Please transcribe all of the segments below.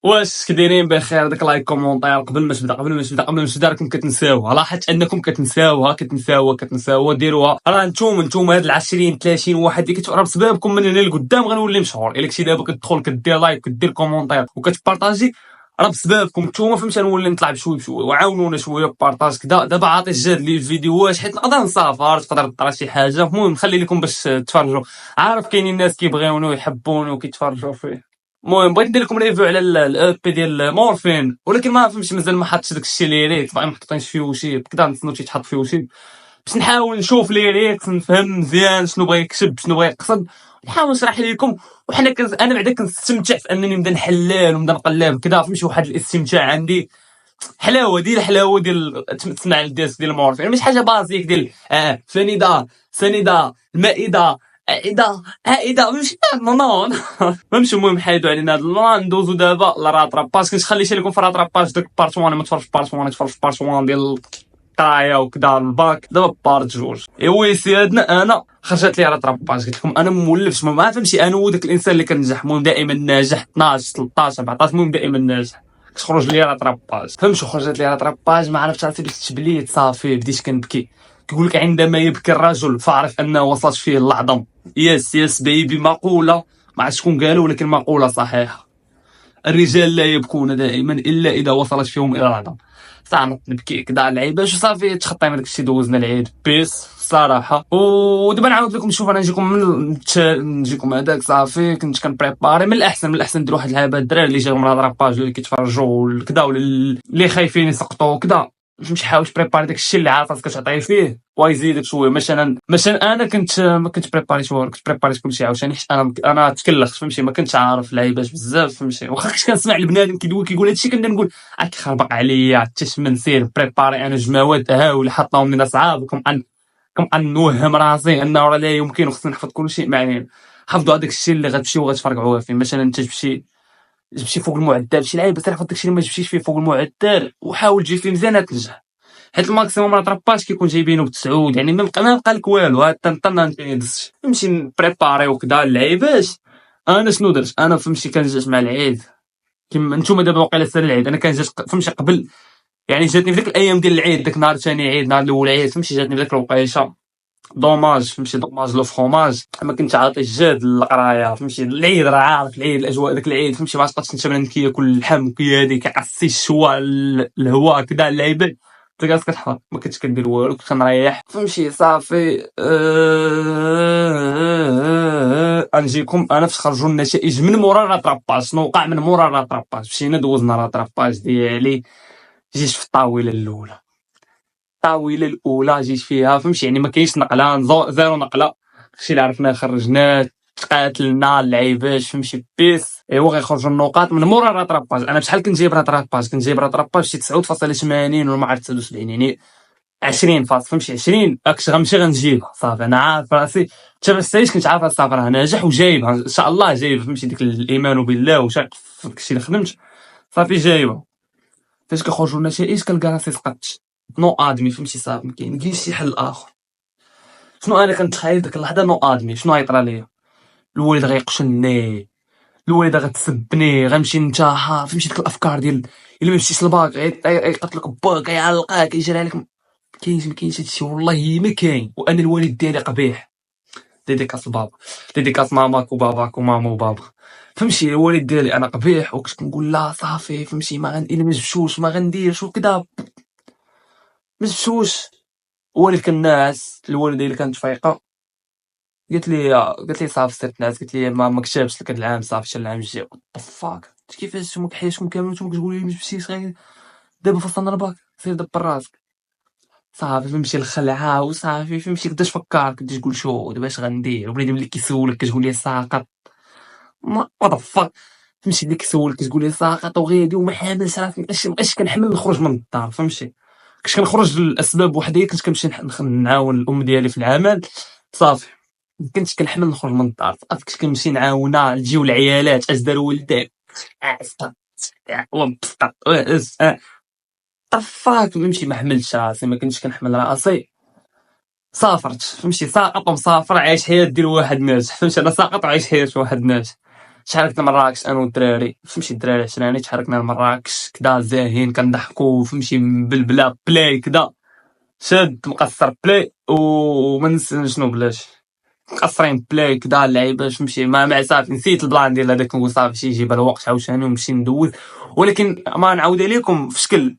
واش كدايرين بخير؟ داك لايك كومونتير قبل ما تبدا راكم كتنساوها، لاحظت انكم كتنساوها ديروها. راه نتوما هاد 20 30 واحد اللي كتفرجوا بسببكم من هنا لقدام غنولي مشهور. الا كنتي دابا كتدخل كدير لايك كدير كومونتير وكتبارطاجي، راه بسببكم نتوما، فهمتي؟ نولي نطلع بشوي بشوي وعاونونا شويه بارطاج كدا. دابا عاطي الجهد لي الفيديوهات حيت نقدر نسافر، تقدر طرا شي حاجه. المهم نخلي لكم باش تفرجوا. عارف كاينين الناس كيبغيوني ويحبوني وكيتفرجوا فيه. المهم بغيت ندير لكم ريفيو على الاو بي ديال مورفين، ولكن ما فهمتش مازال ما حطش داكشي اللي ريت، باقي ما حطيتش فيه وشي كدا. نتسناو تيتحط فيه وشي باش نحاول نشوف لي ريت، نفهم مزيان شنو بغا يكتب شنو بغا يقصد، نحاول نشرح لكم. وحنا انا بعدا كنستمتع في انني نبدا نحلل ونبدا نقلب كدا، فهمتي؟ واحد الاستمتاع عندي، حلاوه ديال تسمع الديسك ديال مورفين، ماشي حاجه بازيك ديال سنيده المائده عائده ماشي نو. فهمتي؟ المهم حيدوا علينا هاد ندوزو دابا لراتراباج. كنت خليت لكم في راتراباج داك بارت 1، ما تفرجش بارت 1، تفرج في بارت 1 ديال القرايه وكذا الباك. دابا بارت جوج ايوا سيادنا. انا خرجت لي راتراباج، قلت لكم انا مولفش، ما فهمتي؟ انا هو داك الانسان اللي كنجح، المهم دائما ناجح 12 13 14، المهم دائما ناجح. تخرج لي راتراباج، فهمتوا؟ خرجت لي راتراباج، ما عرفت راسي باش تبليت، صافي بديت كنبكي. كيقول لك عندما يبكي الرجل فاعرف انه وصلت فيه العظم. يس بيبي، مقولة ما عرفت شكون قالوا، ولكن مقولة صحيحة. الرجال لا يبكون دائما الا اذا وصلت فيهم الى العظم. صعبت نبكي كدا اللعيبه شو صافي، تخطينا داكشي، دوزنا العيد بيس الصراحه. ودابا نعاود لكم. شوف انا نجيكم هذاك صافي. كنت كنبريباري من الاحسن ندير واحد اللعبه الدراري اللي جاو من هاد لاباج اللي كيتفرجوا كدا، ولا اللي خايفين يسقطوا كدا. فهمتي؟ حاول تبريباري داكشي اللي عارف راسك كتعطي فيه ويزيدك شويه. مثلا انا كنت ما كنت بريباري شويه، كنت بريباري كلشي عاوتاني حيت انا تكلخت، فهمتي؟ ما كنتش عارف لعيبات بزاف، فهمتي؟ واخا كنت كنسمع البنادم كيقول هادشي، كنبدا نقول كيخربق عليا حتى شمن نسير بريباري انا جماوات ولا حطاهم لنا صعاب. كم ان نوهم راسي انه راه لا يمكن وخصني نحفظ كلشي. ما علينا، حفظوا هذاك الشيء اللي غتمشي وغتفرقعوا فيه. مثلا انت تمشي فوق المعدل شي لعيبه، تحفظ داكشي اللي ما جبتيش فيه فوق المعدل وحاول تجي فيه مزيان تنجح. حيت الماكسيموم راه طراباج كيكون جايبينه ب9، يعني ما بقى لك والو. هاد طنطنا دزت نمشي نبريباري وكذا اللعيبات. انا شنو درت؟ انا فهمتي كنجات مع العيد كيما نتوما دابا واقيلا سال العيد. انا كنجات فهمتي قبل، يعني جاتني في ديك الايام ديال العيد، داك نهار ثاني عيد نهار الاول عيد، فهمتي؟ جاتني في داك الوقيته دوماج، فهمتي؟ دوماج لو فروماج. ما كنتش عاطي الجهد للقرايه، فهمتي؟ العيد راه عارف العيد، الاجواء داك العيد، فهمتي؟ ما تبقاش انت بنادم كياكل اللحم وكيهادي كيعصي الشوا الهواء كذا اللعيبات. انت جالس كتحفظ، ما كنتش كدير والو، كنت كنريح، فهمتي؟ صافي. نجيكم انا فاش خرجوا النتائج من مورا راتراباج. شنو وقع من مورا راتراباج؟ مشينا دوزنا راتراباج ديالي. جيت في الطاوله الاولى. الطاوله الاولى جيت فيها، فهمتي؟ يعني ما كاينش نقله، زيرو نقله. داكشي اللي عرفناه خرجناه، تقاتلنا اللعيبات، فهمتي؟ بيس ايوا غيخرجوا النقاط من مورا راتراباج. انا بشحال كنت جايب راتراباج شي 9.80 ولا ما عرفت 79، يعني 20 فاصل، فهمتي؟ 20 غنمشي غنجيبها صافي. انا عارف راسي حتى باش سايش، كنت عارف صافي راه ناجح وجايبها ان شاء الله جايب، فهمتي؟ ديك الايمان بالله وشاك في داكشي اللي خدمت صافي جايبها. فاش كيخرجوا النتائج كنلقى راسي سقطت نو ادمي، فهمتي؟ صافي ما كاينش شي حل اخر. شنو انا كنتخيل ديك اللحظه؟ نو ادمي شنو غيطرى ليا؟ الوالد غيقشني، الوالده غتسبني، غنمشي ننتحر، فهمتي؟ ديك الافكار ديال الا ما مشيتيش للباك يقتلك باك، يعلقك، يجري عليك. ما كاينش هادشي، والله ما كاين. وانا الوالد ديالي قبيح. ديديكاس بابا، ديديكاس ماماك وباباك وماما وبابا، فهمتي؟ الوالد ديالي انا قبيح، وكنت كنقول لا صافي، فهمتي؟ الا ما جبتوش ما غنديرش وكذا، ما جبتوش. الوالد كان ناعس، الوالده اللي كانت فايقه قالت لي صافي سير تنعس. قلت لي ما كتبش لك هاد العام، صافي حتى العام الجاي. طفاك كيفاش نتوما كحياتكم كامل نتوما كتقولوا لي ما جبتيش غير دابا فاش نرباك سير دبر راسك. صافي فهمتي الخلعه وصافي، فهمتي؟ كداش فكر كداش تقول شو دابا اش غندير. وبنادم اللي كيسولك كتقول لي ساقط، ما طفاك، فهمتي؟ اللي كيسولك كتقول لي ساقط وغادي وما حاملش راسك. مابقاش كنحمل نخرج من الدار، فهمتي؟ كنت كنخرج للاسباب وحدي، كنت كنمشي نعاون الام ديالي في العمل صافي. ما كنتش كنحمل نخرج من الدار صافي. كنت كنمشي نعاونها، نجيو العيالات اش داروا ولدك طفاك، فهمتي؟ ما حملتش راسي، ما كنتش كنحمل راسي. سافرت، فهمتي؟ ساقط ومسافر عايش حياة ديال واحد ناجح، فهمتي؟ انا ساقط وعايش حياة واحد ناجح. تحركنا مراكش انا والدراري، فهمتي الدراري عشراني، تحركنا لمراكش كدا زاهين كنضحكوا فهمتي بالبلا بلاي كدا شاد مقصر بلاي وما ننسى شنو بلاش مقصرين بلاي كدا اللعيبه فهمتي ما صافي نسيت البلان ديال هذاك، نقول صافي شي يجيب الوقت عاوتاني ونمشي ندوز. ولكن ما نعاود عليكم في شكل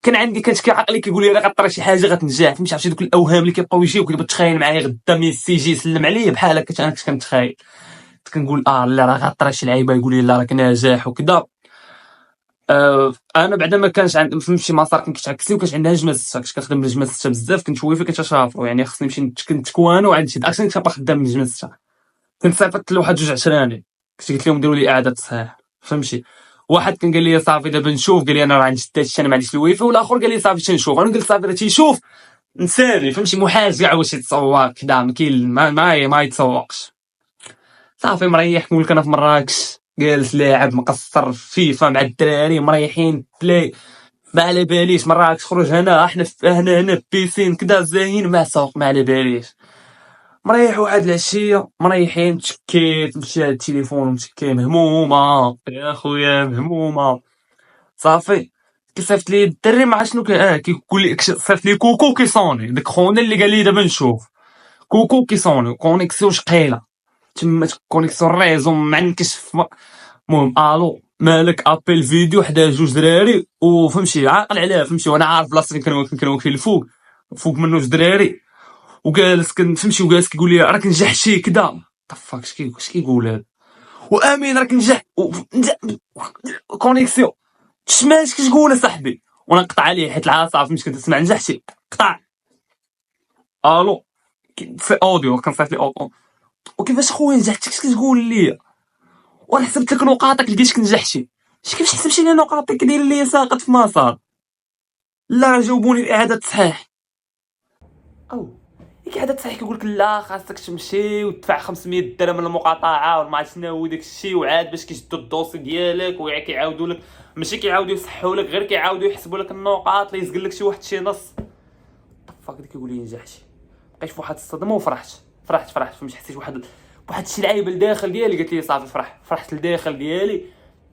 كان عندي كانت كيعقلي كيقول لي راه غطرى شي حاجه غتنجح فهمتي، عرفتي دوك الاوهام اللي كيبقاو يجيو كتبقى تخيل معايا غدا ميسي يجي يسلم عليا بحال هكا انا كنت كنتخيل كنقول لا راه غطرى شي لعيبه يقول لي لا راك ناجح وكذا. انا بعدا ما كانش عندي فهمتي مسار كنت كتعكسني وكانت عندها نجمه سته، كنت كنخدم نجمه سته بزاف، كنت ويفي كنت شافرو يعني خصني نمشي كنتكوان وعندي شي اكشن كنت باقي خدام نجمه سته. كنت صيفطت لواحد جوج عشراني كنت قلت لهم ديروا لي اعاده تصحيح فهمتي. واحد كان قال لي صافي دابا نشوف، قال لي انا راه عندي داكشي انا ما عنديش الويفي، والاخر قال لي صافي تنشوف، انا قلت صافي راه تيشوف نسالي فهمتي محاج كاع واش يتصور كدا ما كاين ما يتسوقش. صافي مريح نقول لك انا في مراكش جالس لاعب مقصر فيفا مع الدراري مريحين بلاي ما على باليش. مراكش خرج هنا احنا هنا في بيسين كدا زاهين ما سوق ما على باليش. مريح واحد العشيه مريحين تشكيت مشى التليفون ومشكي مهمومه يا خويا مهمومه. صافي كيصيفط لي الدري ما عرفت شنو كيقول لي صيفط لي كوكو كيصوني داك خونا اللي قال لي دابا نشوف كوكو كيصوني كونيكسيون شقيله تما كونيكسيون ريزو معنكش المهم الو مالك ابل فيديو حدا جوج دراري وفهمتي عاقل عليها فهمتي، وانا عارف بلاصتي كانوا واقفين الفوق فوق منه جوج دراري وجالس كنفهمتي وجالس كيقول لي راك نجحتي كدا طفاك اش كيقول هذا وامين راك نجح كونيكسيون تسمعش كتقول صاحبي وانا نقطع عليه حيت العصا فهمتي كنت تسمع نجحتي قطع الو في اوديو كنصيفط لي اوديو وكيفاش خويا نجحتي اش كتقول لي وانا حسبت لك نقاطك لقيتك نجحتي كيفاش حسبتي لي نقاطك داير لي ساقط في مسار لا جاوبوني باعاده تصحيح او إعادة تصحيح كيقول لك لا خاصك تمشي وتدفع 500 درهم للمقاطعه وما عرفت شنو داك الشيء وعاد باش كيشدوا الدوسي ديالك وكيعاودوا لك ماشي كيعاودوا يصححوا لك غير كيعاودوا يحسبوا لك النقاط اللي يزقل لك شي واحد شي نص طفاك كيقول لي نجحتي. بقيت في واحد الصدمه وفرحت فهمتي حسيت واحد شي لعيبه لداخل ديالي قالت لي صافي فرحت لداخل ديالي.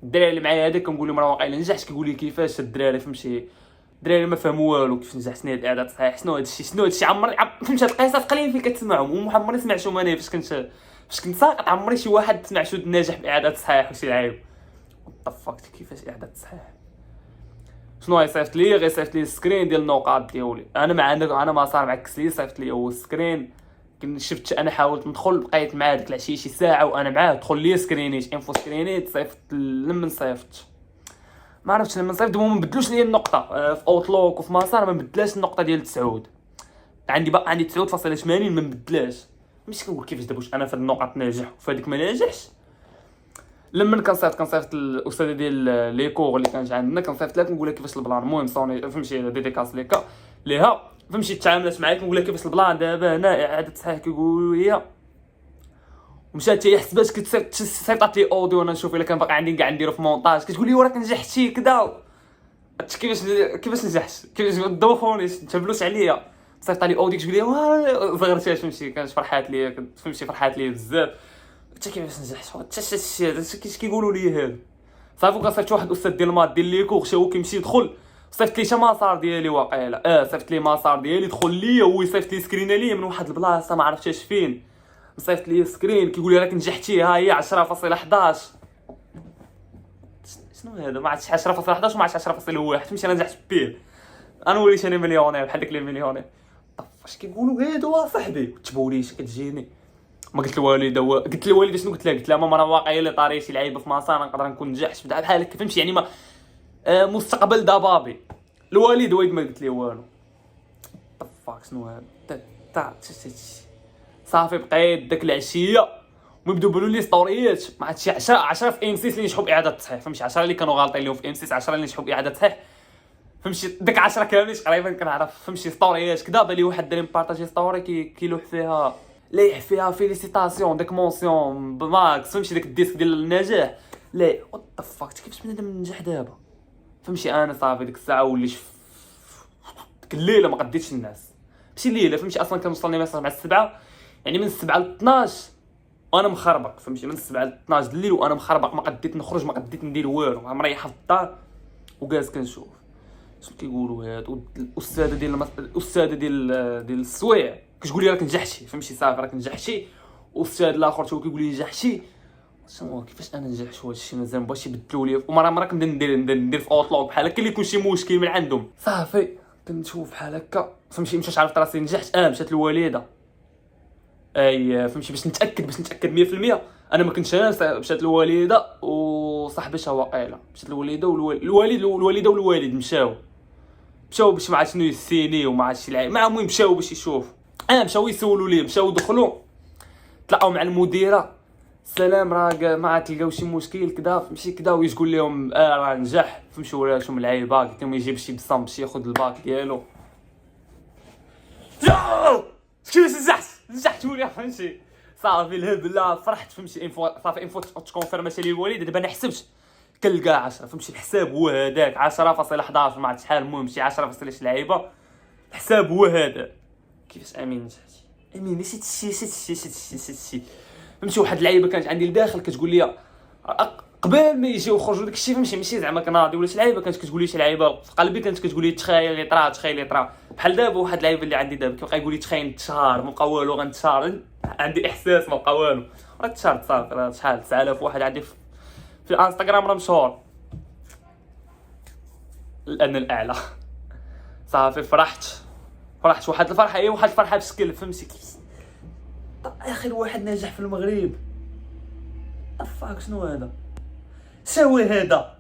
الدراري اللي معايا هذاك كنقول لهم راه واقيلا نجحت كيقول لي كيفاش الدراري فهمتي الدراري ما فهموا والو كيفاش نجحت سنيد اعاده تصحيح شنو هادشي عمري فهمت هاد القصص قليل فين كتسمعهم وعمري سمعتهم انا فاش كنت ساقط عمري شي واحد سمع شو ناجح باعاده تصحيح وشي لعيب طفقت كيفاش اعاده تصحيح شنو غيصيفط لي غيصيفط لي السكرين ديال النقاط ديالي انا ما صار معكس لي صيفط لي هو السكرين شفت انا حاولت ندخل بقيت معاه ديك العشيه شي ساعه وانا معاه دخل لي سكرينيت انفو سكرينيت صيفط لما صيفط ما عرفتش لما صيفط ما بدلوش لي النقطه في اوتلوك وفي مسار ما بدلاش النقطه ديال 9 عندي بقى عندي 9.80 ما بدلاش ماشي كنقول كيفاش دابا واش انا في النقط ناجح وفي هذيك ما ناجحش. لما كنصيفط الاستاذه ديال لي كور اللي كانت عندنا كنصيفط لها كنقول لها كيفاش البلان المهم صوني فهمتي ديديكاس ليها فهمتي تعاملات معايا كنقول لها كيفاش البلان دابا هنا اعاده تصحيح كيقولوا لي ومشات هي حسبات صيفطات لي اوديو انا نشوف الا كان باقي عندي كاع نديرو في مونطاج كتقول لي وراك نجحتي كذا كيفاش نجحت كيفاش دوخوني تبلوش عليا صيفط لي اوديو كتقول لي صغرتي فهمتي كانت فرحات ليا فهمتي فرحات ليا بزاف حتى كيفاش نجحت حتى كيفاش كيقولوا لي هذا صافي كنصيفط واحد الاستاذ ديال المات ديال لي كور هو كيمشي يدخل صيفط لي حتى مسار ديالي واقيلا صيفط لي مسار ديالي دخل ليا هو يصيفط لي سكرين ليا من واحد البلاصه ما عرفتش فين صيفط لي سكرين كيقول لي راك نجحتي ها هي 10.11 شنو هذا ما عرفتش 10.11 وما عرفتش 10.1 فهمتي انا نجحت بيه انا وليت انا مليونير بحال داك لي مليونير فاش كيقولوا هادو صاحبي تبوليش كتجيني ما قلت لوالدي شنو قلت لها ماما راه واقيلا طاري شي لعيبه في مسار نقدر نكون نجحت بحال هكا فهمتي يعني ما مستقبل دابابي الوالد وايد ما قلت ليه والو طفاك شنو هذا صافي بقيت داك العشيه ويبداو يبانوا لي ستوريات ما عرفتش 10 في ام 6 اللي نجحوا باعاده التصحيح فهمتي 10 اللي كانوا غالطين لهم في ام 6 10 اللي نجحوا باعاده التصحيح فهمتي داك 10 كاملين تقريبا كنعرف فهمتي ستوريات كدا بالي واحد داري بارطاجي ستوري كيلوح فيها ليح فيها فيليسيتاسيون داك مونسيون بماكس فهمتي داك الديسك ديال النجاح لا وات ذا فاك كيفاش بنادم ننجح دابا فهمتي انا صافي ديك الساعه وليت ديك الليله ما قديتش الناس ماشي الليله فهمتي اصلا كان وصلني ميساج مع السبعه يعني من 7 ل 12 وانا مخربق فهمتي من 7 ل 12 الليل وانا مخربق، ما قديت نخرج، ما قديت ندير والو، مريحه في الدار وجالس كنشوف شنو كيقولوا هادو. الاستاذه ديال السوايع كتقول لي راك نجحتي فهمتي، صافي راك نجحتي. والاستاذ الاخر هو كيقول لي نجحتي. شنو كيفاش انا نجحت؟ واش شي مازال مبغاش يبدلوا لي، ومره كنبدا ندير في اوتلوك بحال هكا اللي يكون شي مشكل من عندهم. صافي كنشوف بحال هكا فهمتي، مشيت عرفت راسي نجحت. مشات الوالده اي فهمتي باش نتاكد 100%. انا ما كنتش انا، مشات الوالده وصاحبتها واقيلا، مشات الوالده الوالده والوالد مشاو باش ما عرفت شنو يسيني وما عرفت شي مع المهم مشاو باش يشوف. مشاو يسولوا ليه، مشاو دخلوا تلاقاو مع المديره. السلام راه ما عاد تلقاو شي مشكل كذا فهمتي كذا، ويش يقول لهم راه نجح فهمتي، وراشهم لعيبه. قلت لهم يجيب شي بصم باش ياخذ الباك ديالو. كيفاش نجحت ولا فهمتي. صافي الهبله فرحت فهمتي. صافي انفو تكونفيرماتي لي الوالده. دابا انا حسبت كنلقى 10 فهمتي، الحساب هو هذاك 10.11 ما عرفت شحال، المهم شي 10 شي لعيبه. الحساب هو هذا. كيفاش امين نجحتي؟ امين نسيت شي فهمتي. واحد اللعيبه كانت عندي لداخل كتقول لي قبل ما يجيو يخرجوا داك الشيء فهمتي، ماشي زعما كناضي ولا شي لعيبه كانت كتقول لي شي لعيبه في قلبي، كانت كتقول لي تخيل لي طرا بحال دابا. واحد اللعيبه اللي عندي دابا كيبقى يقول لي تخيل نتشهر، ما بقى والو غنتشهر، عندي احساس ما بقى والو. راه تشهرت صافي، راه شحال 9000 واحد عندي في الانستغرام راه مشهور الان الاعلى. صافي فرحت واحد الفرحه، واحد الفرحه بشكل فهمتي. اخر واحد ناجح في المغرب. افاك شنو هذا سوي هذا.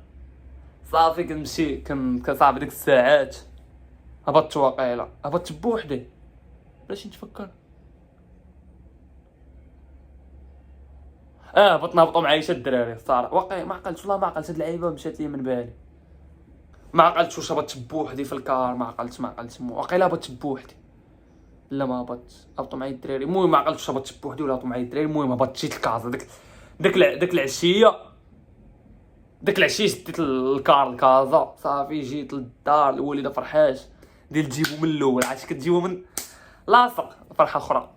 صافي كنمشي كنصاحب ديك الساعات هبطت واقيلا، هبطت بوحدي باش نتفكر. هبطوا معايا شاد الدراري الصراحه. واقيلا ما عقلتش والله، ما عقلت. هاد اللعيبه مشات لي من بالي، ما عقلتش واش هبطت بوحدي في الكار. ما عقلتش واقيلا هبطت بوحدي. لا ما هبطوا معايا الدراري. المهم ما عقلتش هبطت بوحدي ولا هبطوا معايا الدراري. المهم هبطت جيت الكازا داك العشيه شديت الكازا. صافي جيت للدار. الوالده فرحات ديال تجيبو من الاول، عرفتي كتجيبو من لاصق. فرحه اخرى.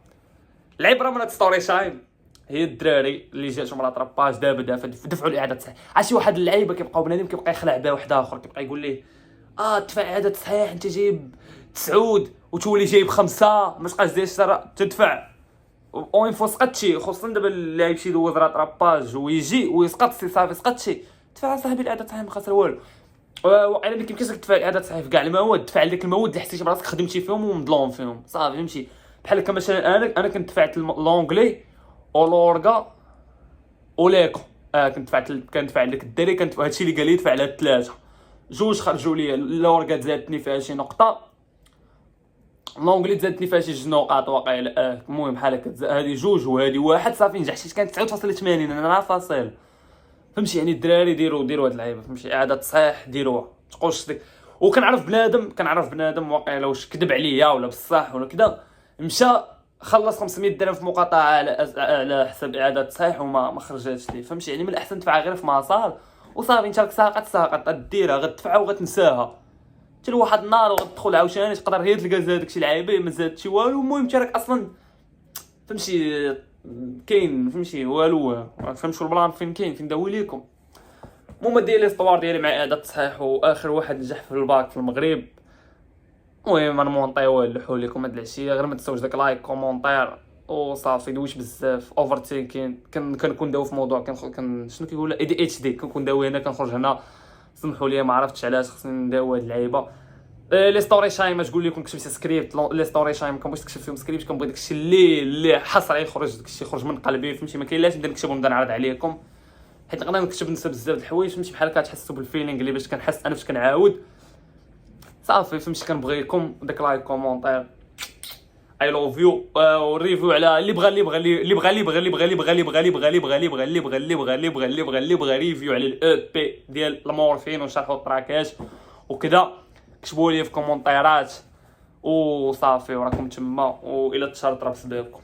العبره من هاد ستوري تايم هي الدراري اللي جاتهم راه طراباج دابا دفعوا الاعاده تصحيح. عرفتي واحد اللعيبه كيبقاو بنادم كيبقى يخلع بها واحد اخر، كيبقى يقول ليه دفع اعاده تصحيح، انت جايب 9 وتولي جايب 5 ما تبقاش دير تدفع. اون فوا سقطتي، خصوصا دابا اللاعب شي دوز راه طراباج ويجي ويسقط صافي سقطتي، دفع صاحبي الاعاده تصحيح ما خسر والو. وانا ما كيمكنش لك تدفع الاعاده تصحيح في كاع المواد، دفع لك المواد اللي حسيتي براسك خدمتي فيهم ومظلوم فيهم. صافي فهمتي. بحال هكا مثلا انا كنت دفعت لونغلي اولورغا وليكو. كنت دفع لك الدري، كنت هادشي اللي قال لي دفع على 3 جوج خرجوا لي. لورغا زادتني فيها شي نقطه، لونغلي زادتني فيها شي 2 نقاط واقيلا. المهم بحال هكا هادي 2 وهادي 1. صافي نجحت. كانت 9.80 انا راه فاصل فهمتي. يعني الدراري ديروا هاد اللعيبه فهمتي، اعاده تصحيح ديروها تقولش ديك. وكنعرف بنادم واقيلا واش كذب عليا ولا بصح ولا كذا، مشى خلص 500 درهم في مقاطعه على حساب اعاده تصحيح وما خرجاتش ليه فهمتي. يعني من الاحسن تدفع غير في مصال وصافي. انت راك ساقط ديرها غتدفعها وغتنساها حتى لواحد النهار وغتدخل عاوتاني تقدر هي تلقى داكشي العيبه ما زادتش والو. المهم انت راك اصلا فهمتي كاين فهمتي والو. فهمتوا البلان فين داوي ليكم. المهم ديال ليستوار ديالي مع اعاده تصحيح واخر واحد نجح في الباك في المغرب. المهم انا مونطيو نلوحوا لكم هاد العشيه، غير ما تنساوش داك لايك كومونتير وصافي. دويت بزاف اوفر تينكين. كنكون داوي في موضوع شنو كيقول اي دي اتش دي. كنكون داوي هنا كنخرج هنا. سمحوا لي ما عرفتش علاش خصني نداوي هاد اللعيبه. لي ستوري تايم تقول لكم كتبت سكريبت. لي ستوري تايم كنبغيش نكتب فيهم سكريبت، كنبغي داكشي اللي حصري يخرج، داكشي يخرج من قلبي فهمتي. ما كاين لاش نبدا نكتب ونبدا نعرض عليكم، حيت نقدر نكتب نسى بزاف د الحوايج فهمتي. بحال هكا تحسوا بالفيلينغ اللي باش كنحس انا فاش كنعاود. صافي فهمتي. كنبغيكم داك لايك كومونتير. اي لوف يو. والريفيو على اللي بغى ريفيو على الاو بي ديال المورفين ونشرحوا التراكات وكذا. كتبوا لي في كومونتيرات وصافي وراكم تما. والى تشرط راه بسببكم.